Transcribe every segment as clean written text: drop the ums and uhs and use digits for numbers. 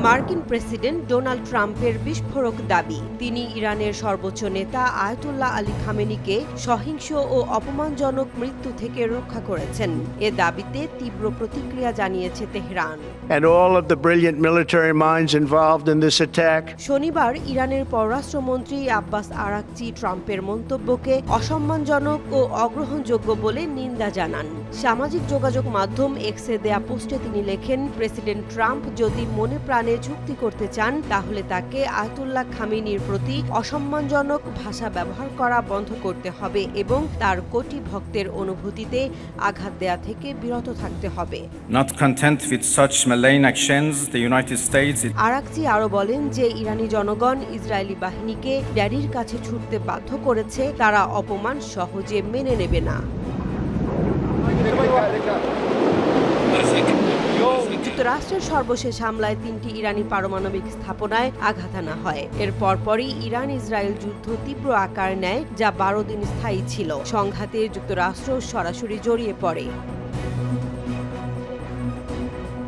মার্কিন president Donald ট্রাম্পের বিস্ফোরক দাবি, তিনি ইরানের সর্বোচ্চ নেতা আয়াতুল্লাহ আলী খামেনিকে সহিংস ও অপমানজনক মৃত্যু থেকে রক্ষা করেছেন। এ দাবিতে তীব্র প্রতিক্রিয়া জানিয়েছে Tehran. And all of the brilliant military minds involved in this attack. শনিবার ইরানের পররাষ্ট্রমন্ত্রী আব্বাস আরাকচি ট্রাম্পের মন্তব্যকে অসম্মানজনক ও অগ্রহণযোগ্য বলে নিন্দা জানান। সামাজিক যোগাযোগ মাধ্যম এক্সে দেয়া পোস্টে তিনি লেখেন, প্রেসিডেন্ট ট্রাম্প যদি মনে প্রাণে চুক্তি করতে চান তাহলে তাকে আয়াতুল্লাহ খামেনির প্রতি অসম্মানজনক ভাষা ব্যবহার করা বন্ধ করতে হবে এবং তার কোটি ভক্তের অনুভূতিতে আঘাত দেয়া থেকে বিরত থাকতে হবে। Not content with such malign actions, the United States. Araghchi আরো বলেন যে ইরানি জনগণ ইসরায়েলি বাহিনীকে ড্যাডির কাছে ছুটতে বাধ্য করেছে, তারা অপমান সহজে মেনে নেবে না। যুক্তরাষ্ট্রের সর্বশেষ হামলায় 3টি ইরানি পারমাণবিক স্থাপনায় আঘাত আনা হয়। এর পরপরই ইরান ইসরায়েল যুদ্ধ তীব্র আকার নেয়, যা 12 দিন স্থায়ী ছিল। সংঘাতে যুক্তরাষ্ট্র সরাসরি জড়িয়ে পড়ে।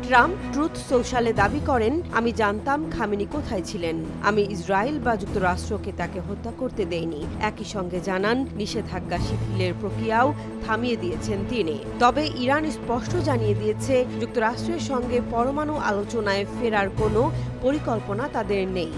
ট্রাম্প ট্রুথ সোশ্যালে দাবি করেন, আমি জানতাম খামেনি কোথায় ছিলেন, আমি ইসরায়েল বা যুক্তরাষ্ট্রকে তাকে হত্যা করতে দেইনি। একই সঙ্গে জানান, নিষেধাজ্ঞা শিথিলের প্রক্রিয়াও থামিয়ে দিয়েছেন তিনি। তবে ইরান স্পষ্ট জানিয়ে দিয়েছে, যুক্তরাষ্ট্রের সঙ্গে পরমাণু আলোচনায় ফেরার কোনো পরিকল্পনা তাদের নেই।